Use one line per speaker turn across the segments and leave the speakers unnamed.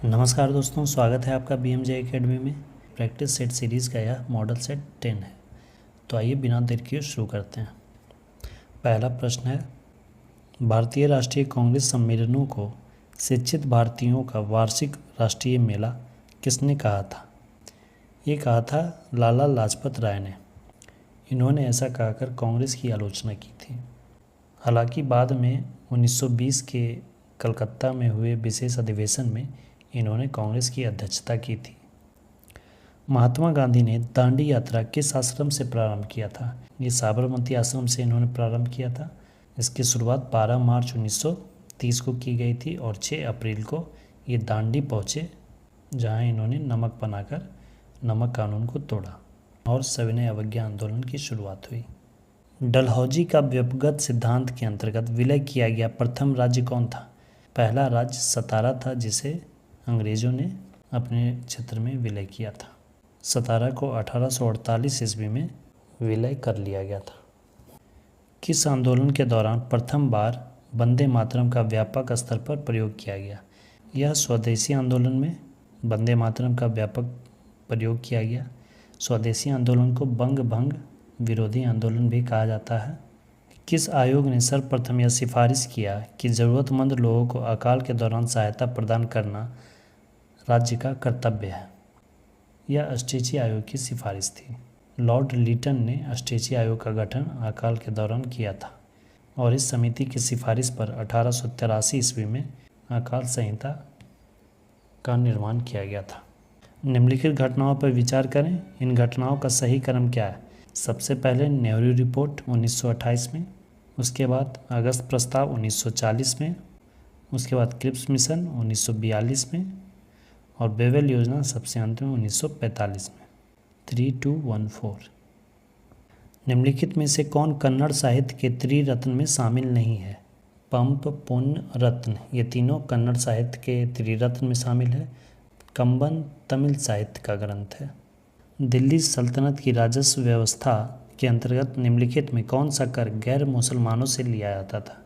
नमस्कार दोस्तों, स्वागत है आपका BMJ एकेडमी में। प्रैक्टिस सेट सीरीज़ का यह मॉडल सेट 10 है। तो आइए बिना देर किए शुरू करते हैं। पहला प्रश्न है, भारतीय राष्ट्रीय कांग्रेस सम्मेलनों को शिक्षित भारतीयों का वार्षिक राष्ट्रीय मेला किसने कहा था? ये कहा था लाला लाजपत राय ने। इन्होंने ऐसा कहकर कांग्रेस की आलोचना की थी। हालांकि बाद में 1920 के कलकत्ता में हुए विशेष अधिवेशन में इन्होंने कांग्रेस की अध्यक्षता की थी। महात्मा गांधी ने दांडी यात्रा किस आश्रम से प्रारंभ किया था? ये साबरमती आश्रम से इन्होंने प्रारंभ किया था। इसकी शुरुआत 12 मार्च 1930 को की गई थी और 6 अप्रैल को ये दांडी पहुँचे, जहाँ इन्होंने नमक बनाकर नमक कानून को तोड़ा और सविनय अवज्ञा आंदोलन की शुरुआत हुई। डलहौजी का व्यक्तिगत सिद्धांत के अंतर्गत विलय किया गया प्रथम राज्य कौन था? पहला राज्य सतारा था, जिसे अंग्रेज़ों ने अपने क्षेत्र में विलय किया था। सतारा को 1848 ईस्वी में विलय कर लिया गया था। किस आंदोलन के दौरान प्रथम बार वंदे मातरम का व्यापक स्तर पर प्रयोग किया गया? यह स्वदेशी आंदोलन में वंदे मातरम का व्यापक प्रयोग किया गया। स्वदेशी आंदोलन को बंग भंग विरोधी आंदोलन भी कहा जाता है। किस आयोग ने सर्वप्रथम यह सिफारिश किया कि ज़रूरतमंद लोगों को अकाल के दौरान सहायता प्रदान करना राज्य का कर्तव्य है? यह अस्टेची आयोग की सिफारिश थी। लॉर्ड लिटन ने अस्टेची आयोग का गठन अकाल के दौरान किया था और इस समिति की सिफारिश पर 1883 ईस्वी में अकाल संहिता का निर्माण किया गया था। निम्नलिखित घटनाओं पर विचार करें। इन घटनाओं का सही क्रम क्या है? सबसे पहले नेहरू रिपोर्ट 1928 में, उसके बाद अगस्त प्रस्ताव 1940 में, उसके बाद क्रिप्स मिशन 1942 में और बेवेल योजना सबसे अंत में 1945 में। 3214। निम्नलिखित में से कौन कन्नड़ साहित्य के त्रिरत्न में शामिल नहीं है? पंप, पुण्य, रत्न, ये तीनों कन्नड़ साहित्य के त्रिरत्न में शामिल है। कंबन तमिल साहित्य का ग्रंथ है। दिल्ली सल्तनत की राजस्व व्यवस्था के अंतर्गत निम्नलिखित में कौन सा कर गैर मुसलमानों से लिया जाता था?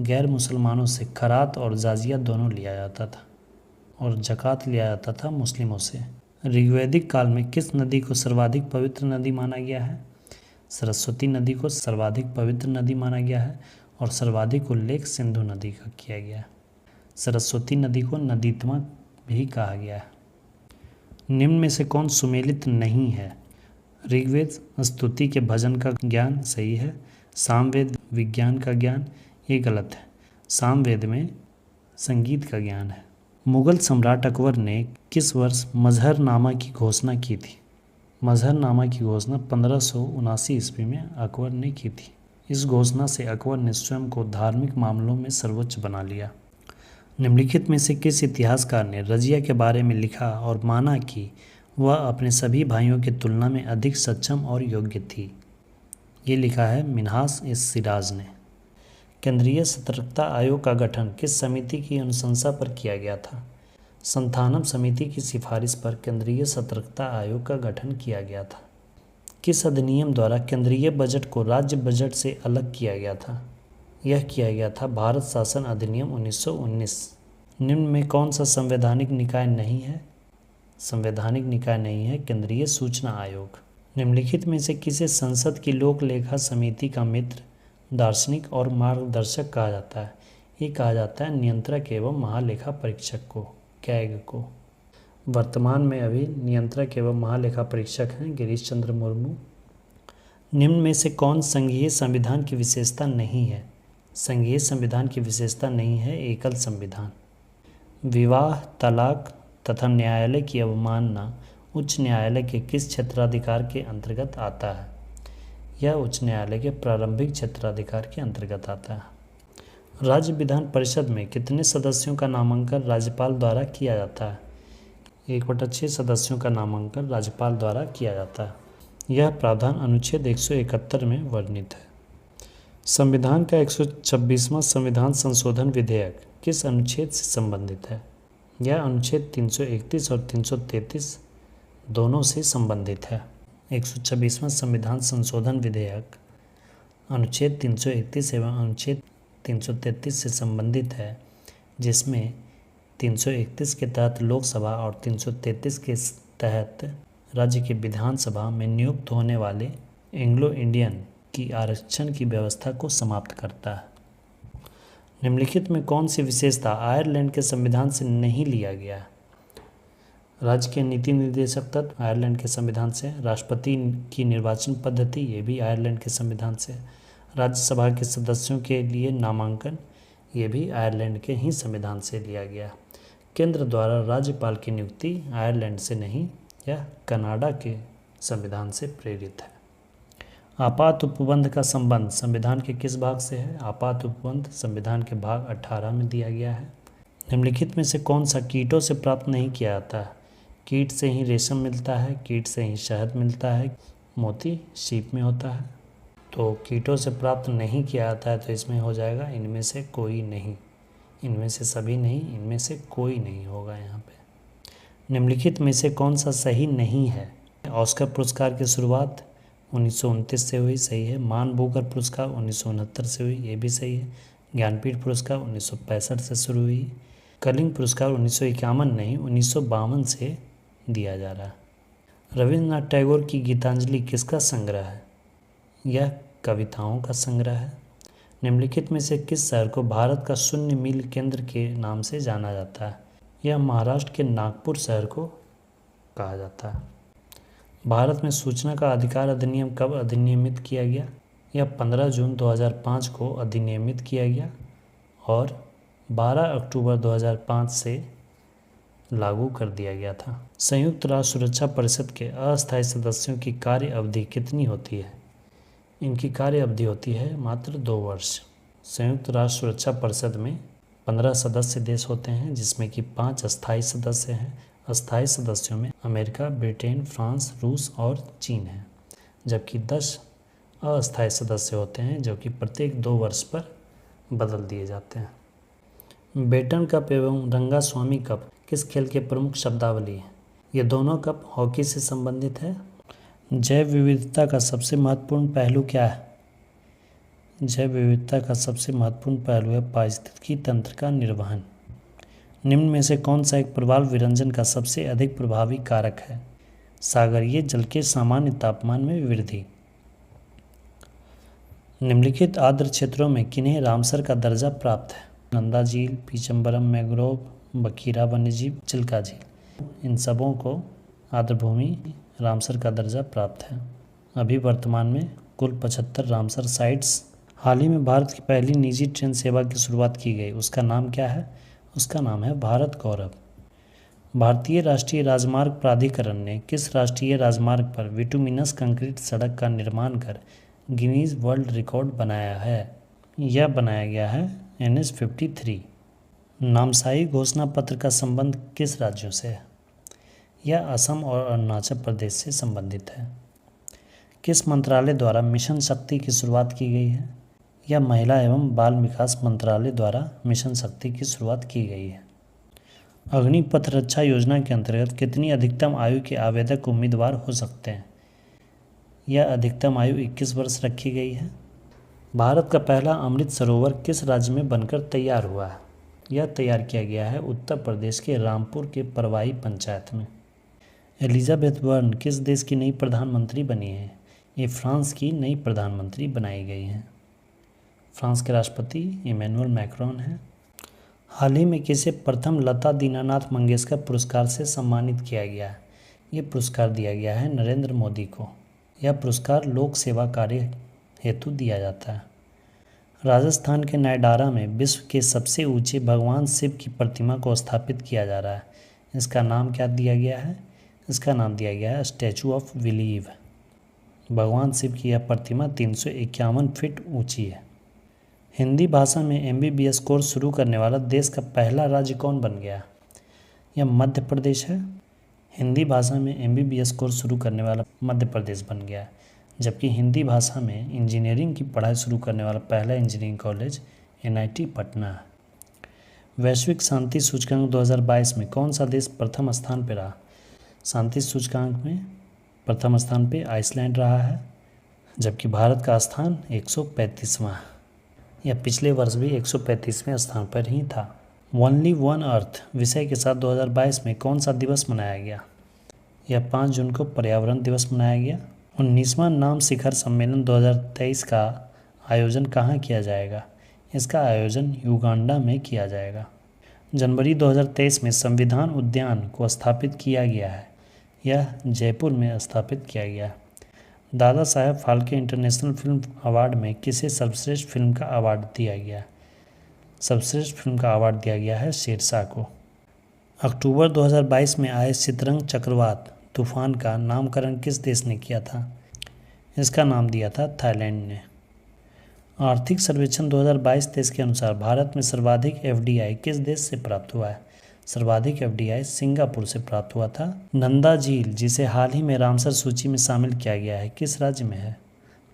गैर मुसलमानों से खरात और जाजिया दोनों लिया जाता था और ज़कात लिया जाता था मुस्लिमों से। ऋग्वैदिक काल में किस नदी को सर्वाधिक पवित्र नदी माना गया है? सरस्वती नदी को सर्वाधिक पवित्र नदी माना गया है और सर्वाधिक उल्लेख सिंधु नदी का किया गया है। सरस्वती नदी को नदीत्मा भी कहा गया है। निम्न में से कौन सुमेलित नहीं है? ऋग्वेद स्तुति के भजन का ज्ञान सही है। सामवेद विज्ञान का ज्ञान, ये गलत है। सामवेद में संगीत का ज्ञान है। मुगल सम्राट अकबर ने किस वर्ष मजहरनामा की घोषणा की थी? मजहरनामा की घोषणा 1579 ईस्वी में अकबर ने की थी। इस घोषणा से अकबर ने स्वयं को धार्मिक मामलों में सर्वोच्च बना लिया। निम्नलिखित में से किस इतिहासकार ने रजिया के बारे में लिखा और माना कि वह अपने सभी भाइयों की तुलना में अधिक सक्षम और योग्य थी? ये लिखा है मिन्हास इस सिराज ने। केंद्रीय सतर्कता आयोग का गठन किस समिति की अनुशंसा पर किया गया था? संथानम समिति की सिफारिश पर केंद्रीय सतर्कता आयोग का गठन किया गया था। किस अधिनियम द्वारा केंद्रीय बजट को राज्य बजट से अलग किया गया था? यह किया गया था भारत शासन अधिनियम 1919। निम्न में कौन सा संवैधानिक निकाय नहीं है? संवैधानिक निकाय नहीं है केंद्रीय सूचना आयोग। निम्नलिखित में से किसे संसद की लोक लेखा समिति का मित्र, दार्शनिक और मार्गदर्शक कहा जाता है? ये कहा जाता है नियंत्रक एवं महालेखा परीक्षक को, कैग को। वर्तमान में अभी नियंत्रक एवं महालेखा परीक्षक हैं गिरीश चंद्र मुर्मू। निम्न में से कौन संघीय संविधान की विशेषता नहीं है? संघीय संविधान की विशेषता नहीं है एकल संविधान। विवाह, तलाक तथा न्यायालय की अवमानना उच्च न्यायालय के किस क्षेत्राधिकार के अंतर्गत आता है? यह उच्च न्यायालय के प्रारंभिक क्षेत्राधिकार के अंतर्गत आता है। राज्य विधान परिषद में कितने सदस्यों का नामांकन राज्यपाल द्वारा किया जाता है? 1/6 सदस्यों का नामांकन राज्यपाल द्वारा किया जाता है। यह प्रावधान अनुच्छेद 171 में वर्णित है। संविधान का 126वां संविधान संशोधन विधेयक किस अनुच्छेद से संबंधित है? यह अनुच्छेद 331 और 333 दोनों से संबंधित है। 126वां संविधान संशोधन विधेयक अनुच्छेद 331 एवं अनुच्छेद 333 से संबंधित है, जिसमें 331 के तहत लोकसभा और 333 के तहत राज्य की विधानसभा में नियुक्त होने वाले एंग्लो इंडियन की आरक्षण की व्यवस्था को समाप्त करता है। निम्नलिखित में कौन सी विशेषता आयरलैंड के संविधान से नहीं लिया गया है? राज्य के नीति निर्देशक तत्व आयरलैंड के संविधान से, राष्ट्रपति की निर्वाचन पद्धति ये भी आयरलैंड के संविधान से, राज्यसभा के सदस्यों के लिए नामांकन ये भी आयरलैंड के ही संविधान से लिया गया। केंद्र द्वारा राज्यपाल की नियुक्ति आयरलैंड से नहीं, यह कनाडा के संविधान से प्रेरित है। आपात उपबंध का संबंध संविधान के किस भाग से है? आपात उपबंध संविधान के भाग 18 में दिया गया है। निम्नलिखित में से कौन सा कीटों से प्राप्त नहीं किया जाता है? कीट से ही रेशम मिलता है, कीट से ही शहद मिलता है, मोती सीप में होता है। तो कीटों से प्राप्त नहीं किया जाता है, तो इसमें हो जाएगा इनमें से कोई नहीं, इनमें से सभी नहीं, इनमें से कोई नहीं होगा यहाँ पे। निम्नलिखित में से कौन सा सही नहीं है? ऑस्कर पुरस्कार की शुरुआत 1929 से हुई, सही है। मान बुकर पुरस्कार 1969 से हुई, ये भी सही है। ज्ञानपीठ पुरस्कार 1965 से शुरू हुई। कलिंग पुरस्कार 1951 नहीं 1952 से दिया जा रहा है। रविन्द्रनाथ टैगोर की गीतांजलि किसका संग्रह है? यह कविताओं का संग्रह है। निम्नलिखित में से किस शहर को भारत का शून्य मील केंद्र के नाम से जाना जाता है? यह महाराष्ट्र के नागपुर शहर को कहा जाता है। भारत में सूचना का अधिकार अधिनियम कब अधिनियमित किया गया? यह 15 जून 2005 को अधिनियमित किया गया और 12 अक्टूबर 2005 से लागू कर दिया गया था। संयुक्त राष्ट्र सुरक्षा परिषद के अस्थायी सदस्यों की कार्य अवधि कितनी होती है? इनकी कार्य अवधि होती है मात्र 2 वर्ष। संयुक्त राष्ट्र सुरक्षा परिषद में 15 सदस्य देश होते हैं, जिसमें कि 5 अस्थायी सदस्य हैं। अस्थायी सदस्यों में अमेरिका, ब्रिटेन, फ्रांस, रूस और चीन है, जबकि 10 अस्थायी सदस्य होते हैं जो कि प्रत्येक 2 वर्ष पर बदल दिए जाते हैं। बेटन कप एवं रंगास्वामी कप किस खेल के प्रमुख शब्दावली हैं? ये दोनों कप हॉकी से संबंधित है। जैव विविधता का सबसे महत्वपूर्ण पहलू क्या है? जैव विविधता का सबसे महत्वपूर्ण पहलू है पारिस्थितिकी तंत्र का निर्वहन। निम्न में से कौन सा एक प्रवाल विरंजन का सबसे अधिक प्रभावी कारक है? सागरीय जल के सामान्य तापमान में वृद्धि। निम्नलिखित आर्द्र क्षेत्रों में किन्हें रामसर का दर्जा प्राप्त है? नंदा झील, पीचम्बरम मैंग्रोव, बखीरा वन्यजीव, चिल्का झील। इन सबों को आर्द्रभूमि रामसर का दर्जा प्राप्त है। अभी वर्तमान में कुल 75 रामसर साइट्स। हाल ही में भारत की पहली निजी ट्रेन सेवा की शुरुआत की गई, उसका नाम क्या है? उसका नाम है भारत गौरव। भारतीय राष्ट्रीय राजमार्ग प्राधिकरण ने किस राष्ट्रीय राजमार्ग पर विटुमिनस कंक्रीट सड़क का निर्माण कर गिनीज वर्ल्ड रिकॉर्ड बनाया है? यह बनाया गया है NH 53। नामसाई घोषणा पत्र का संबंध किस राज्यों से है? यह असम और अरुणाचल प्रदेश से संबंधित है। किस मंत्रालय द्वारा मिशन शक्ति की शुरुआत की गई है? यह महिला एवं बाल विकास मंत्रालय द्वारा मिशन शक्ति की शुरुआत की गई है। अग्निपथ रक्षा योजना के अंतर्गत कितनी अधिकतम आयु के आवेदक उम्मीदवार हो सकते हैं? यह अधिकतम आयु 21 वर्ष रखी गई है। भारत का पहला अमृत सरोवर किस राज्य में बनकर तैयार हुआ है? यह तैयार किया गया है उत्तर प्रदेश के रामपुर के परवाई पंचायत में। एलिजाबेथ बर्न किस देश की नई प्रधानमंत्री बनी है? ये फ्रांस की नई प्रधानमंत्री बनाई गई हैं। फ्रांस के राष्ट्रपति इमैनुअल मैक्रोन हैं। हाल ही में किसे प्रथम लता दीनानाथ मंगेशकर पुरस्कार से सम्मानित किया गया है? ये पुरस्कार दिया गया है नरेंद्र मोदी को। यह पुरस्कार लोक सेवा कार्य हेतु दिया जाता है। राजस्थान के नायडारा में विश्व के सबसे ऊंचे भगवान शिव की प्रतिमा को स्थापित किया जा रहा है। इसका नाम क्या दिया गया है? इसका नाम दिया गया है स्टैचू ऑफ बिलीव। भगवान शिव की यह प्रतिमा 351 फीट ऊंची है। हिंदी भाषा में MBBS कोर्स शुरू करने वाला देश का पहला राज्य कौन बन गया? यह मध्य प्रदेश है। हिंदी भाषा में MBBS कोर्स शुरू करने वाला मध्य प्रदेश बन गया है, जबकि हिंदी भाषा में इंजीनियरिंग की पढ़ाई शुरू करने वाला पहला इंजीनियरिंग कॉलेज NIT पटना है। वैश्विक शांति सूचकांक 2022 में कौन सा देश प्रथम स्थान पर रहा? शांति सूचकांक में प्रथम स्थान पे आइसलैंड रहा है, जबकि भारत का स्थान 135वां है। यह पिछले वर्ष भी 135वें स्थान पर ही था। ओनली वन अर्थ विषय के साथ 2022 में कौन सा दिवस मनाया गया? यह 5 जून को पर्यावरण दिवस मनाया गया। 19वां नाम शिखर सम्मेलन 2023 का आयोजन कहाँ किया जाएगा? इसका आयोजन युगांडा में किया जाएगा। जनवरी 2023 में संविधान उद्यान को स्थापित किया गया है। यह जयपुर में स्थापित किया गया है। Dada Saheb Phalke international film award में किसे सर्वश्रेष्ठ फिल्म का अवार्ड दिया गया? सर्वश्रेष्ठ फिल्म का अवार्ड दिया गया है शेरशाह को। अक्टूबर 2022 में आए शीतरंग चक्रवात तूफान का नामकरण किस देश ने किया था? इसका नाम दिया था थाईलैंड ने। आर्थिक सर्वेक्षण 2022-23 के अनुसार भारत में सर्वाधिक एफडीआई किस देश से प्राप्त हुआ है? सर्वाधिक एफडीआई सिंगापुर से प्राप्त हुआ था। नंदा झील, जिसे हाल ही में रामसर सूची में शामिल किया गया है, किस राज्य में है?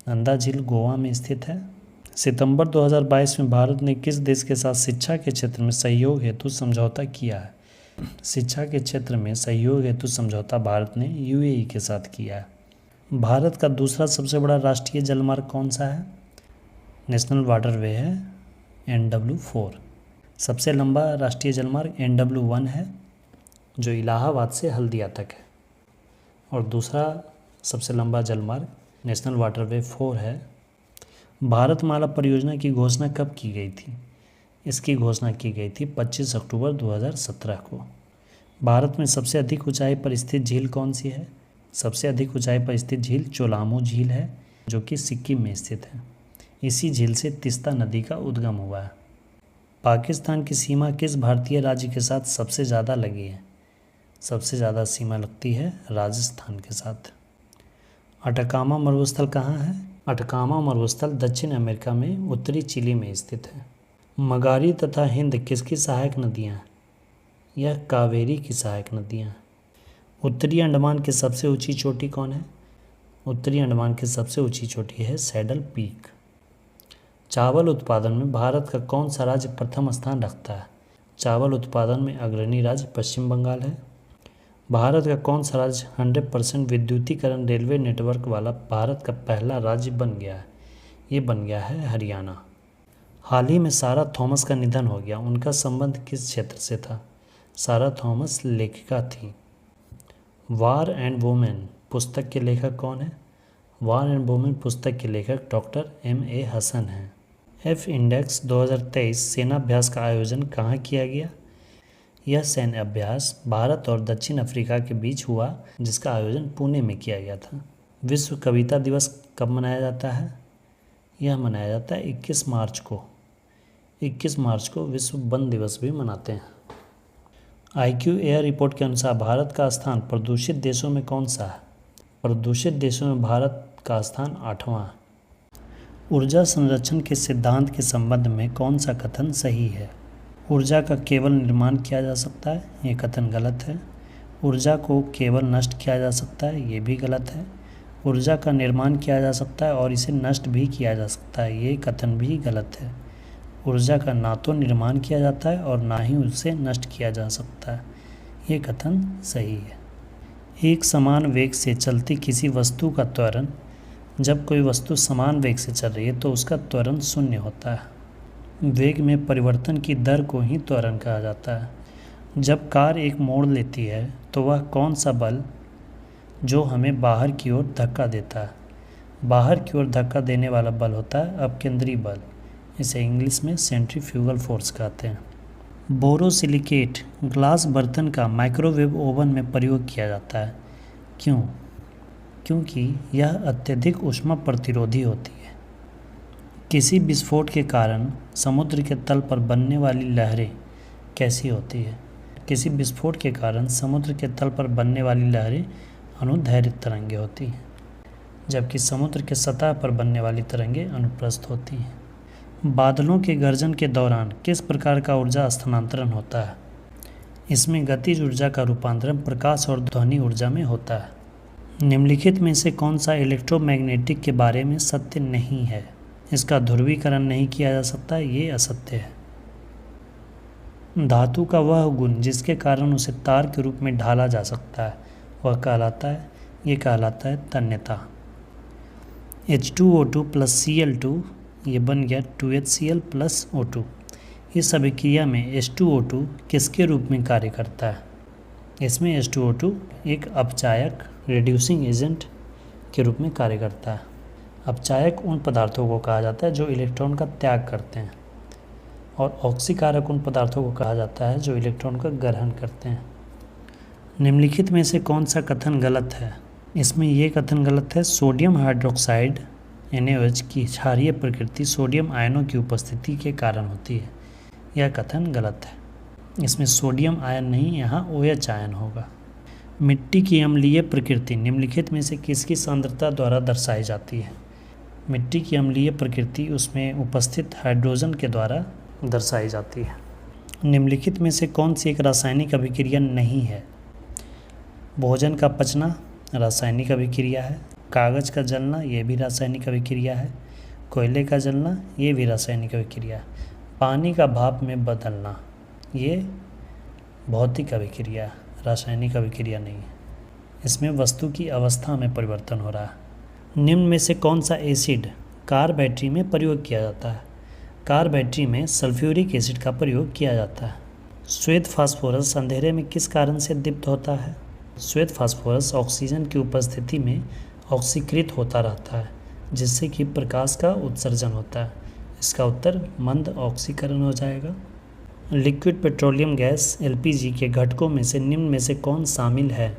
नंदा झील गोवा में स्थित है। सितंबर 2022 में भारत ने किस देश के साथ शिक्षा के क्षेत्र में सहयोग हेतु समझौता किया है? शिक्षा के क्षेत्र में सहयोग हेतु समझौता भारत ने यूएई के साथ किया है। भारत का दूसरा सबसे बड़ा राष्ट्रीय जलमार्ग कौन सा है? नेशनल वाटरवे है NW4। सबसे लंबा राष्ट्रीय जलमार्ग NW1 है, जो इलाहाबाद से हल्दिया तक है। और दूसरा सबसे लंबा जलमार्ग नेशनल वाटरवे 4 है। भारतमाला परियोजना की घोषणा कब की गई थी? इसकी घोषणा की गई थी 25 अक्टूबर 2017 को। भारत में सबसे अधिक ऊंचाई पर स्थित झील कौन सी है? सबसे अधिक ऊंचाई पर स्थित झील चोलामो झील है, जो कि सिक्किम में स्थित है। इसी झील से तीस्ता नदी का उद्गम हुआ है। पाकिस्तान की सीमा किस भारतीय राज्य के साथ सबसे ज़्यादा लगी है? सबसे ज़्यादा सीमा लगती है राजस्थान के साथ। अटकामा मरुस्थल कहाँ है? अटकामा मरुस्थल दक्षिण अमेरिका में उत्तरी चिली में स्थित है। मगारी तथा हिंद किसकी सहायक नदियाँ हैं? यह कावेरी की सहायक नदियाँ हैं। उत्तरी अंडमान की सबसे ऊंची चोटी कौन है? उत्तरी अंडमान की सबसे ऊंची चोटी है सैडल पीक। चावल उत्पादन में भारत का कौन सा राज्य प्रथम स्थान रखता है? चावल उत्पादन में अग्रणी राज्य पश्चिम बंगाल है। भारत का कौन सा राज्य 100% विद्युतीकरण रेलवे नेटवर्क वाला भारत का पहला राज्य बन गया है? ये बन गया है हरियाणा। हाल ही में सारा थॉमस का निधन हो गया। उनका संबंध किस क्षेत्र से था? सारा थॉमस लेखिका थी। वार एंड वुमेन पुस्तक के लेखक कौन है? वार एंड वुमेन पुस्तक के लेखक डॉक्टर M.A. हसन हैं। एफ इंडेक्स 2023 सेना अभ्यास का आयोजन कहाँ किया गया? यह सैन्य अभ्यास भारत और दक्षिण अफ्रीका के बीच हुआ, जिसका आयोजन पुणे में किया गया था। विश्व कविता दिवस कब मनाया जाता है? यह मनाया जाता है 21 मार्च को। 21 मार्च को विश्व वन दिवस भी मनाते हैं। IQ एयर रिपोर्ट के अनुसार भारत का स्थान प्रदूषित देशों में कौन सा है? प्रदूषित देशों में भारत का स्थान 8वां है। ऊर्जा संरक्षण के सिद्धांत के संबंध में कौन सा कथन सही है? ऊर्जा का केवल निर्माण किया जा सकता है, ये कथन गलत है। ऊर्जा को केवल नष्ट किया जा सकता है, ये भी गलत है। ऊर्जा का निर्माण किया जा सकता है और इसे नष्ट भी किया जा सकता है, ये कथन भी गलत है। ऊर्जा का ना तो निर्माण किया जाता है और ना ही उसे नष्ट किया जा सकता है, ये कथन सही है। एक समान वेग से चलती किसी वस्तु का त्वरण, जब कोई वस्तु समान वेग से चल रही है तो उसका त्वरण शून्य होता है। वेग में परिवर्तन की दर को ही त्वरण कहा जाता है। जब कार एक मोड़ लेती है तो वह कौन सा बल जो हमें बाहर की ओर धक्का देता है? बाहर की ओर धक्का देने वाला बल होता है अपकेंद्री बल। इसे इंग्लिश में सेंट्रीफ्यूगल फोर्स कहते हैं। बोरोसिलिकेट ग्लास बर्तन का माइक्रोवेव ओवन में प्रयोग किया जाता है। क्यों? क्योंकि यह अत्यधिक ऊष्मा प्रतिरोधी होती है। किसी विस्फोट के कारण समुद्र के तल पर बनने वाली लहरें कैसी होती है? किसी विस्फोट के कारण समुद्र के तल पर बनने वाली लहरें अनुदैर्घ्य तरंगें होती हैं, जबकि समुद्र के सतह पर बनने वाली तरंगें अनुप्रस्थ होती हैं। बादलों के गर्जन के दौरान किस प्रकार का ऊर्जा स्थानांतरण होता है? इसमें गतिज ऊर्जा का रूपांतरण प्रकाश और ध्वनि ऊर्जा में होता है। निम्नलिखित में से कौन सा इलेक्ट्रोमैग्नेटिक के बारे में सत्य नहीं है? इसका ध्रुवीकरण नहीं किया जा सकता, ये असत्य है। धातु का वह गुण जिसके कारण उसे तार के रूप में ढाला जा सकता है वह कहलाता है तन्यता। H2O2 + Cl2 ये बन गया 2HCl + O2। इस अभिक्रिया में H2O2 किसके रूप में कार्य करता है? इसमें H2O2 एक अपचायक रिड्यूसिंग एजेंट के रूप में कार्य करता है। अपचायक उन पदार्थों को कहा जाता है जो इलेक्ट्रॉन का त्याग करते हैं, और ऑक्सीकारक उन पदार्थों को कहा जाता है जो इलेक्ट्रॉन का ग्रहण करते हैं। निम्नलिखित में से कौन सा कथन गलत है? इसमें ये कथन गलत है, सोडियम हाइड्रोक्साइड NaOH की क्षारीय प्रकृति सोडियम आयनों की उपस्थिति के कारण होती है। यह कथन गलत है। इसमें सोडियम आयन नहीं, यहाँ OH आयन होगा। मिट्टी की अम्लीय प्रकृति निम्नलिखित में से किसकी सांद्रता द्वारा दर्शाई जाती है? मिट्टी की अम्लीय प्रकृति उसमें उपस्थित हाइड्रोजन के द्वारा दर्शाई जाती है। निम्नलिखित में से कौन सी एक रासायनिक अभिक्रिया नहीं है? भोजन का पचना रासायनिक अभिक्रिया है। कागज़ का जलना ये भी रासायनिक अभिक्रिया है। कोयले का जलना ये भी रासायनिक अभिक्रिया है। पानी का भाप में बदलना ये भौतिक अभिक्रिया, रासायनिक अभिक्रिया नहीं है। इसमें वस्तु की अवस्था में परिवर्तन हो रहा है। निम्न में से कौन सा एसिड कार बैटरी में प्रयोग किया जाता है? कार बैटरी में सल्फ्यूरिक एसिड का प्रयोग किया जाता है। श्वेत फास्फोरस अंधेरे में किस कारण से दीप्त होता है? श्वेत फास्फोरस ऑक्सीजन की उपस्थिति में ऑक्सीकृत होता रहता है, जिससे कि प्रकाश का उत्सर्जन होता है। इसका उत्तर मंद ऑक्सीकरण हो जाएगा। लिक्विड पेट्रोलियम गैस LPG के घटकों में से निम्न में से कौन शामिल है?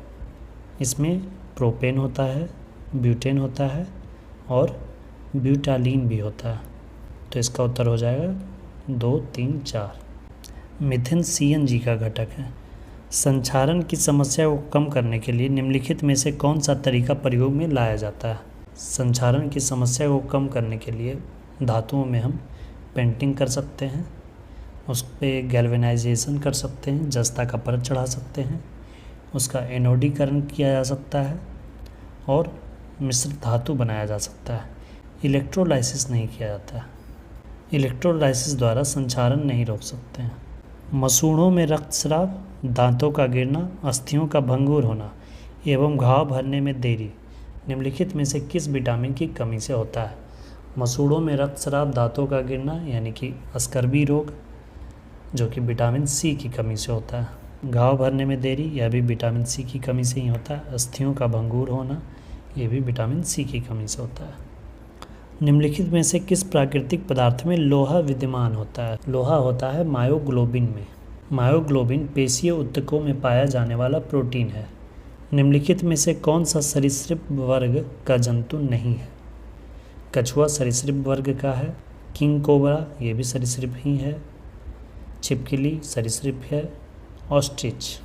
इसमें प्रोपेन होता है, ब्यूटेन होता है और ब्यूटालीन भी होता है। तो इसका उत्तर हो जाएगा 2, 3, 4। मीथेन CNG का घटक है। संक्षारण की समस्या को कम करने के लिए निम्नलिखित में से कौन सा तरीका प्रयोग में लाया जाता है? संक्षारण की समस्या को कम करने के लिए धातुओं में हम पेंटिंग कर सकते हैं, उस पर गैल्वेनाइजेशन कर सकते हैं, जस्ता का परत चढ़ा सकते हैं, उसका एनोडीकरण किया जा सकता है और मिश्रित धातु बनाया जा सकता है। इलेक्ट्रोलाइसिस नहीं किया जाता है। इलेक्ट्रोलाइसिस द्वारा संक्षारण नहीं रोक सकते हैं। मसूड़ों में रक्तस्राव, दांतों का गिरना, अस्थियों का भंगुर होना एवं घाव भरने में देरी निम्नलिखित में से किस विटामिन की कमी से होता है? मसूड़ों में रक्तस्राव, दांतों का गिरना यानी कि स्कर्वी रोग जो कि विटामिन C की कमी से होता है। घाव भरने में देरी यह भी विटामिन C की कमी से ही होता है। अस्थियों का भंगुर होना ये भी विटामिन C की कमी से होता है। निम्नलिखित में से किस प्राकृतिक पदार्थ में लोहा विद्यमान होता है? लोहा होता है मायोग्लोबिन में। मायोग्लोबिन पेशीय ऊतकों में पाया जाने वाला प्रोटीन है। निम्नलिखित में से कौन सा सरीसृप वर्ग का जंतु नहीं है? कछुआ सरीसृप वर्ग का है। किंग कोबरा ये भी सरीसृप ही है। छिपकली सरीसृप है। ऑस्ट्रिच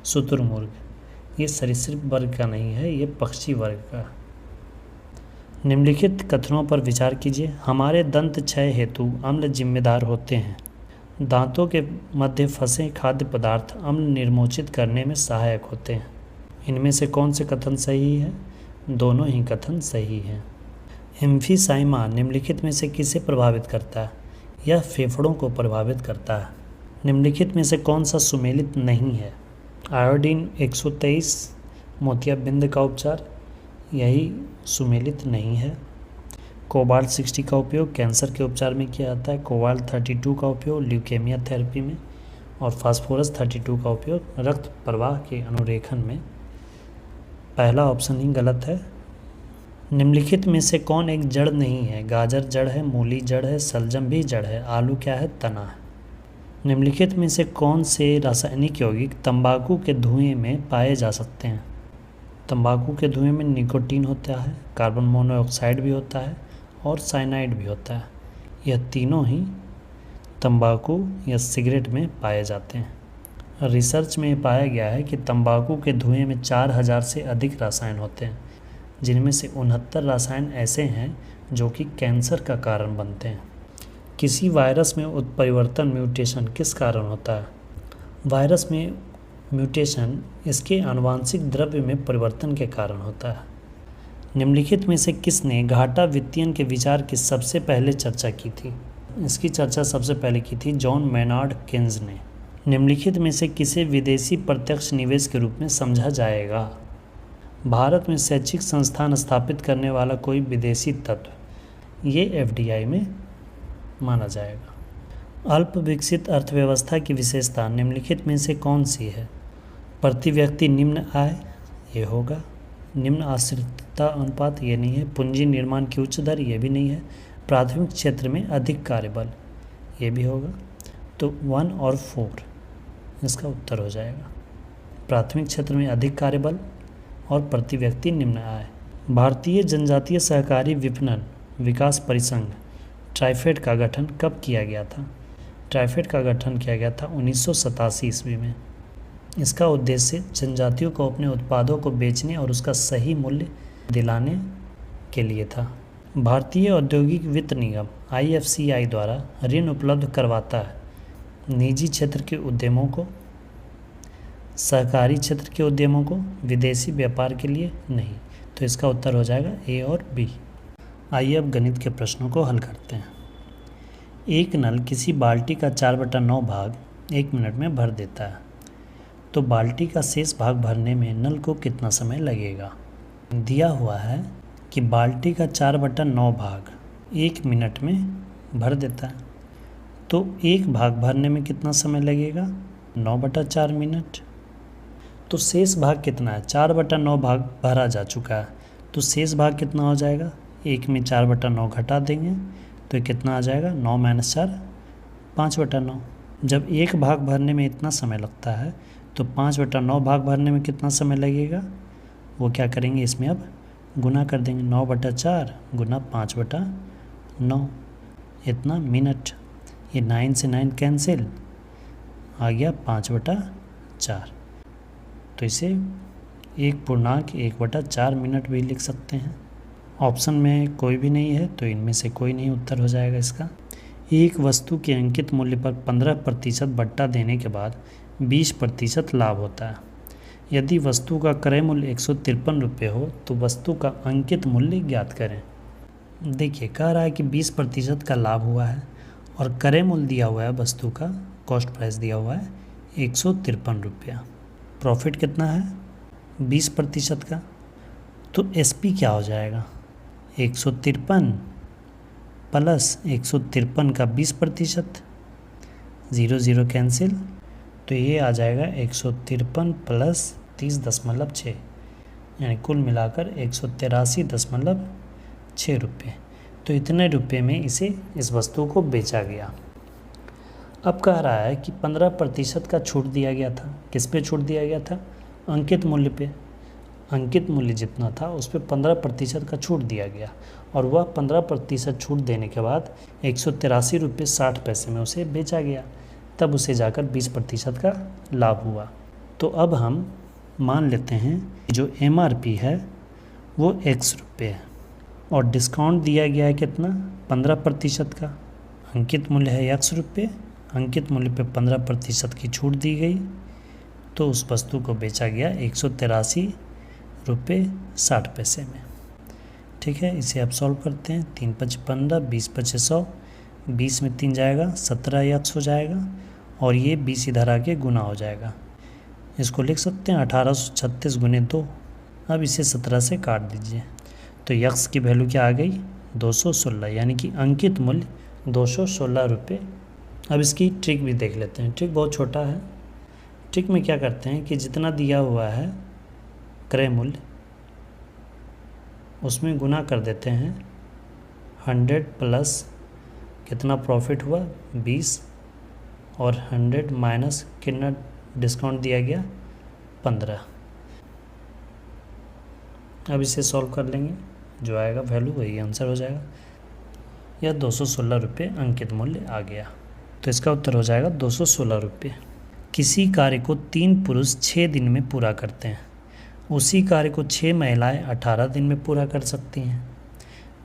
शुतुरमुर्ग ये सरीसृप वर्ग का नहीं है, ये पक्षी वर्ग का। निम्नलिखित कथनों पर विचार कीजिए। हमारे दंत क्षय हेतु अम्ल जिम्मेदार होते हैं। दांतों के मध्य फंसे खाद्य पदार्थ अम्ल निर्मोचित करने में सहायक होते हैं। इनमें से कौन से कथन सही है? दोनों ही कथन सही हैं। एम्फीसाइमा निम्नलिखित में से किसे प्रभावित करता है? यह फेफड़ों को प्रभावित करता है। निम्नलिखित में से कौन सा सुमेलित नहीं है? आयोडीन 123 मोतियाबिंद का उपचार यही सुमेलित नहीं है। कोबाल्ट 60 का उपयोग कैंसर के उपचार में किया जाता है। कोबाल्ट 32 का उपयोग ल्यूकेमिया थेरेपी में और फास्फोरस 32 का उपयोग रक्त प्रवाह के अनुरेखण में। पहला ऑप्शन ही गलत है। निम्नलिखित में से कौन एक जड़ नहीं है? गाजर जड़ है, मूली जड़ है, सलजम भी जड़ है, आलू क्या है? तना है। निम्नलिखित में से कौन से रासायनिक यौगिक तंबाकू के धुएं में पाए जा सकते हैं? तंबाकू के धुएं में निकोटीन होता है, कार्बन मोनोऑक्साइड भी होता है और साइनाइड भी होता है। यह तीनों ही तंबाकू या सिगरेट में पाए जाते हैं। रिसर्च में पाया गया है कि तंबाकू के धुएं में 4000 से अधिक रसायन होते हैं, जिनमें से 69 रसायन ऐसे हैं जो कि कैंसर का कारण बनते हैं। किसी वायरस में उत्परिवर्तन म्यूटेशन किस कारण होता है? वायरस में म्यूटेशन इसके आनुवांशिक द्रव्य में परिवर्तन के कारण होता है। निम्नलिखित में से किसने घाटा वित्तीयन के विचार की सबसे पहले चर्चा की थी? इसकी चर्चा सबसे पहले की थी जॉन मैनार्ड केन्स ने। निम्नलिखित में से किसे विदेशी प्रत्यक्ष निवेश के रूप में समझा जाएगा? भारत में शैक्षिक संस्थान स्थापित करने वाला कोई विदेशी तत्व ये FDI में माना जाएगा। अल्प विकसित अर्थव्यवस्था की विशेषता निम्नलिखित में से कौन सी है? प्रति व्यक्ति निम्न आय, ये होगा। निम्न आश्रितता अनुपात, ये नहीं है। पूंजी निर्माण की उच्च दर, ये भी नहीं है। प्राथमिक क्षेत्र में अधिक कार्यबल, ये भी होगा। तो 1 और 4 इसका उत्तर हो जाएगा। प्राथमिक क्षेत्र में अधिक कार्यबल और प्रति व्यक्ति निम्न आय। भारतीय जनजातीय सहकारी विपणन विकास परिसंघ ट्राइफेड का गठन कब किया गया था? ट्राइफेड का गठन किया गया था 1987 ईस्वी में। इसका उद्देश्य जनजातियों को अपने उत्पादों को बेचने और उसका सही मूल्य दिलाने के लिए था। भारतीय औद्योगिक वित्त निगम IFCI द्वारा ऋण उपलब्ध करवाता है निजी क्षेत्र के उद्यमों को, सहकारी क्षेत्र के उद्यमों को, विदेशी व्यापार के लिए नहीं। तो इसका उत्तर हो जाएगा A और B। आइए अब गणित के प्रश्नों को हल करते हैं। एक नल किसी बाल्टी का 4/9 भाग 1 मिनट में भर देता है, तो बाल्टी का शेष भाग भरने में नल को कितना समय लगेगा? दिया हुआ है कि बाल्टी का 4/9 भाग 1 मिनट में भर देता है, तो एक भाग भरने में कितना समय लगेगा? 9/4 मिनट। तो शेष भाग कितना है? 4/9 भाग भरा जा चुका है, तो शेष भाग कितना हो जाएगा? 1 में 4/9 घटा देंगे तो कितना आ जाएगा? 9 - 4 5/9। जब एक भाग भरने में इतना समय लगता है तो 5/9 भाग भरने में कितना समय लगेगा? वो क्या करेंगे, इसमें अब गुना कर देंगे। 9/4 गुना 5/9 इतना मिनट। ये 9 से 9 कैंसिल, आ गया 5/4। तो इसे 1.1/4 मिनट भी लिख सकते हैं। ऑप्शन में कोई भी नहीं है तो इनमें से कोई नहीं उत्तर हो जाएगा इसका। एक वस्तु के अंकित मूल्य पर 15% बट्टा देने के बाद 20% लाभ होता है। यदि वस्तु का क्रय मूल्य 153 रुपये हो तो वस्तु का अंकित मूल्य ज्ञात करें। देखिए, कह रहा है कि 20% का लाभ हुआ है और क्रय मूल्य दिया हुआ है, वस्तु का कॉस्ट प्राइस दिया हुआ है 153 रुपया। प्रॉफिट कितना है? 20% का। तो SP क्या हो जाएगा? 153 प्लस 153 का 20%, 0 0 कैंसिल, तो ये आ जाएगा 153 प्लस 30.6, यानी कुल मिलाकर 183.6 रुपये। तो इतने रुपये में इसे इस वस्तु को बेचा गया। अब कह रहा है कि 15% का छूट दिया गया था। किस पे छूट दिया गया था? अंकित मूल्य पे। अंकित मूल्य जितना था उस पर 15% का छूट दिया गया, और वह 15% छूट देने के बाद 183 रुपये 60 पैसे में उसे बेचा गया। तब उसे जाकर 20% का लाभ हुआ। तो अब हम मान लेते हैं जो MRP है वो X रुपये है और डिस्काउंट दिया गया है कितना? 15% का। अंकित मूल्य है X रुपये, अंकित मूल्य पे 15% की छूट दी गई, तो उस वस्तु को बेचा गया 183 रुपये 60 पैसे में। ठीक है, इसे आप सॉल्व करते हैं। 3 × 5 = 15, 20 × 5 = 100, 20 में 3 जाएगा 17x हो जाएगा, और ये 20 इधर आके गुना हो जाएगा। इसको लिख सकते हैं 1836 × 2। अब इसे 17 से काट दीजिए, तो x की वैल्यू क्या आ गई? 216, यानी कि अंकित मूल्य 216 रुपये। अब इसकी ट्रिक भी देख लेते हैं। ट्रिक बहुत छोटा है। ट्रिक में क्या करते हैं कि जितना दिया हुआ है क्रय मूल्य उसमें गुना कर देते हैं 100 प्लस कितना प्रॉफिट हुआ 20, और 100 माइनस कितना डिस्काउंट दिया गया 15। अब इसे सॉल्व कर लेंगे, जो आएगा वैल्यू वही आंसर हो जाएगा। यह 216 रुपये अंकित मूल्य आ गया, तो इसका उत्तर हो जाएगा 216 रुपये। किसी कार्य को 3 पुरुष 6 दिन में पूरा करते हैं, उसी कार्य को 6 महिलाएं 18 दिन में पूरा कर सकती हैं,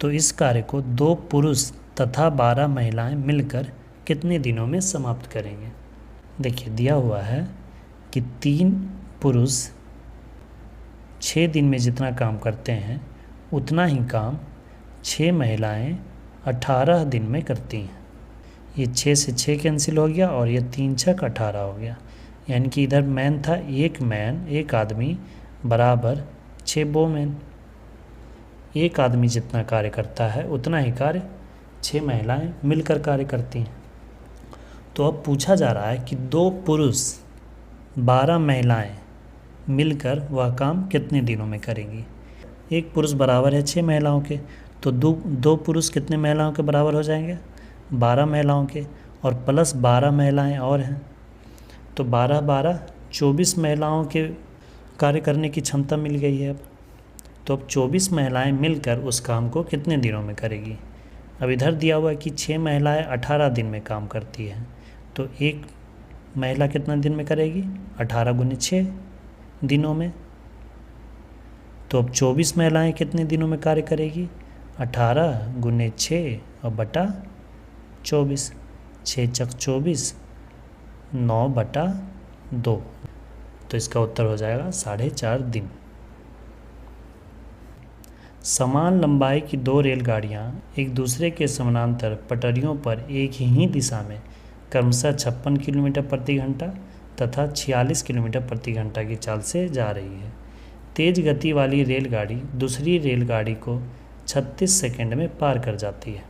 तो इस कार्य को 2 पुरुष तथा 12 महिलाएं मिलकर कितने दिनों में समाप्त करेंगे? देखिए, दिया हुआ है कि 3 पुरुष 6 दिन में जितना काम करते हैं उतना ही काम 6 महिलाएं 18 दिन में करती हैं। ये 6 से 6 कैंसिल हो गया और ये 3 × 6 = 18 हो गया, यानी कि इधर मैन था, एक आदमी बराबर 6 वोमेन। एक आदमी जितना कार्य करता है उतना ही कार्य 6 महिलाएं मिलकर कार्य करती हैं। तो अब पूछा जा रहा है कि 2 पुरुष 12 महिलाएं मिलकर वह काम कितने दिनों में करेंगी। एक पुरुष बराबर है 6 महिलाओं के, तो दो पुरुष कितने महिलाओं के बराबर हो जाएंगे, 12 महिलाओं के, और प्लस 12 महिलाएं और हैं, तो 12 12 24 महिलाओं के कार्य करने की क्षमता मिल गई है। अब तो अब 24 महिलाएं मिलकर उस काम को कितने दिनों में करेगी। अब इधर दिया हुआ है कि 6 महिलाएं 18 दिन में काम करती हैं, तो एक महिला कितना दिन में करेगी, 18 गुने 6 दिनों में। तो अब 24 महिलाएं कितने दिनों में कार्य करेगी, 18 गुने 6 और बटा 24, 6 चक 24, 9 बटा 2, तो इसका उत्तर हो जाएगा 4.5 दिन। समान लंबाई की 2 रेलगाड़ियां एक दूसरे के समानांतर पटरियों पर एक ही दिशा में क्रमशः 56 किलोमीटर प्रति घंटा तथा 46 किलोमीटर प्रति घंटा की चाल से जा रही है। तेज गति वाली रेलगाड़ी दूसरी रेलगाड़ी को 36 सेकंड में पार कर जाती है।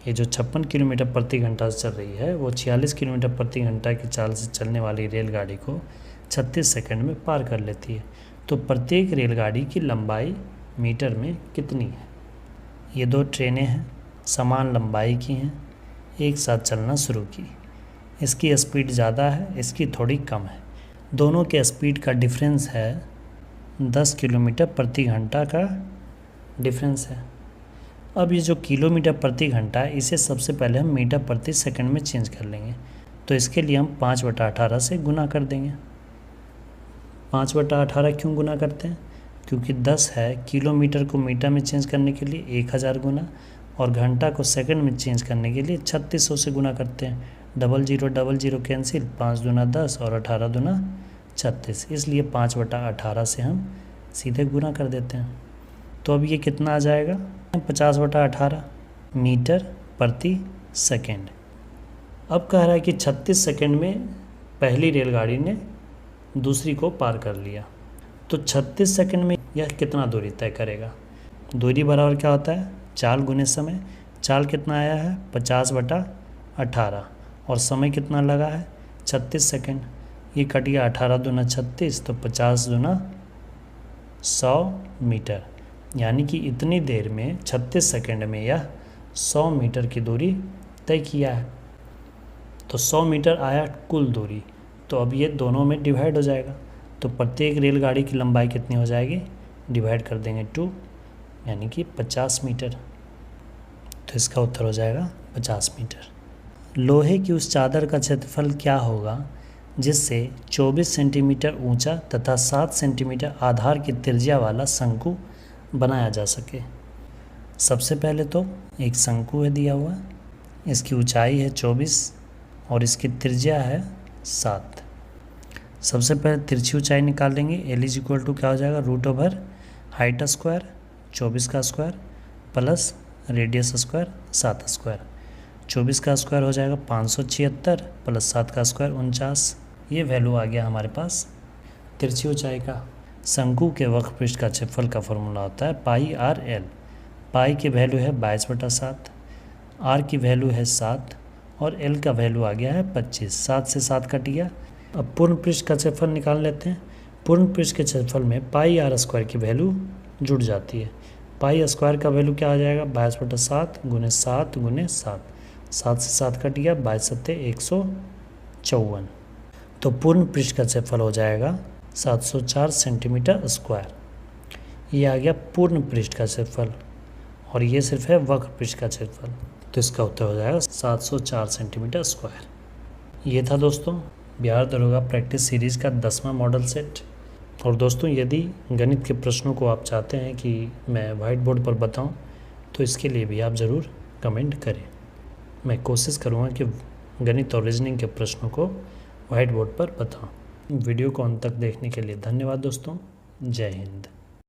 ये जो 56 किलोमीटर प्रति घंटा से चल रही है वो 46 किलोमीटर प्रति घंटा की चाल से चलने वाली रेलगाड़ी को 36 सेकंड में पार कर लेती है। तो प्रत्येक रेलगाड़ी की लंबाई मीटर में कितनी है। ये 2 ट्रेनें हैं, समान लंबाई की हैं, एक साथ चलना शुरू की। इसकी स्पीड ज़्यादा है, इसकी थोड़ी कम है। दोनों के स्पीड का डिफरेंस है 10 किलोमीटर प्रति घंटा का डिफरेंस है। अब ये जो किलोमीटर प्रति घंटा है इसे सबसे पहले हम मीटर प्रति सेकंड में चेंज कर लेंगे। तो इसके लिए हम 5/18 से गुना कर देंगे। 5/18 क्यों गुना करते हैं, क्योंकि 10 है, किलोमीटर को मीटर में चेंज करने के लिए 1000 गुना, और घंटा को सेकंड में चेंज करने के लिए 3600 से गुना करते हैं। 0000 कैंसिल, 5 दूना 10 और 18 दूना 36, इसलिए 5/18 से हम सीधे गुना कर देते हैं। तो अब ये कितना आ जाएगा, 50/18 मीटर प्रति सेकंड। अब कह रहा है कि 36 सेकंड में पहली रेलगाड़ी ने दूसरी को पार कर लिया, तो 36 सेकंड में यह कितना दूरी तय करेगा। दूरी बराबर क्या होता है, चाल गुने समय। चाल कितना आया है, 50/18, और समय कितना लगा है, 36 सेकंड। ये कट गया, 18 दूना 36, तो 50 दूना 100 मीटर, यानी कि इतनी देर में 36 सेकंड में यह 100 मीटर की दूरी तय किया है। तो 100 मीटर आया कुल दूरी, तो अब ये दोनों में डिवाइड हो जाएगा। तो प्रत्येक रेलगाड़ी की लंबाई कितनी हो जाएगी, डिवाइड कर देंगे 2, यानी कि 50 मीटर। तो इसका उत्तर हो जाएगा 50 मीटर। लोहे की उस चादर का क्षेत्रफल क्या होगा जिससे 24 सेंटीमीटर ऊंचा तथा 7 सेंटीमीटर आधार की त्रिज्या वाला शंकु बनाया जा सके। सबसे पहले तो एक शंकु है दिया हुआ, इसकी ऊंचाई है 24 और इसकी त्रिज्या है 7। सबसे पहले तिरछी ऊंचाई निकाल लेंगे। L = क्या हो जाएगा, √ओवर हाइट स्क्वायर 24 का square plus radius square 7 square. 24 का स्क्वायर हो जाएगा 576 प्लस 7 का स्क्वायर 49। ये वैल्यू आ गया हमारे पास तिरछी ऊंचाई का। शंकु के वक्रपृष्ठ का क्षेत्रफल का फॉर्मूला होता है πr/l। पाई की वैल्यू है 22/7, r की वैल्यू है 7 और l का वैल्यू आ गया है 25। 7 से 7 कट गया। अब पूर्ण पृष्ठ का क्षेत्रफल निकाल लेते हैं। पूर्ण पृष्ठ के क्षेत्रफल में πr² की वैल्यू जुड़ जाती है। π² का वैल्यू क्या आ जाएगा, 22/7 गुने 7 गुने 7, 7 से 7 कट गया, 22×7 154। तो पूर्ण पृष्ठ का क्षेत्रफल हो जाएगा 704 सेंटीमीटर स्क्वायर। ये आ गया पूर्ण पृष्ठ का क्षेत्रफल, और ये सिर्फ है वक्र पृष्ठ का क्षेत्रफल, तो इसका उत्तर हो जाएगा 704 सेंटीमीटर स्क्वायर। ये था दोस्तों बिहार दरोगा प्रैक्टिस सीरीज़ का 10वां मॉडल सेट। और दोस्तों यदि गणित के प्रश्नों को आप चाहते हैं कि मैं वाइट बोर्ड पर बताऊं, तो इसके लिए भी आप ज़रूर कमेंट करें। मैं कोशिश करूंगा कि गणित और रीजनिंग के प्रश्नों को वाइट बोर्ड पर बताऊं। वीडियो को अंत तक देखने के लिए धन्यवाद दोस्तों। जय हिंद।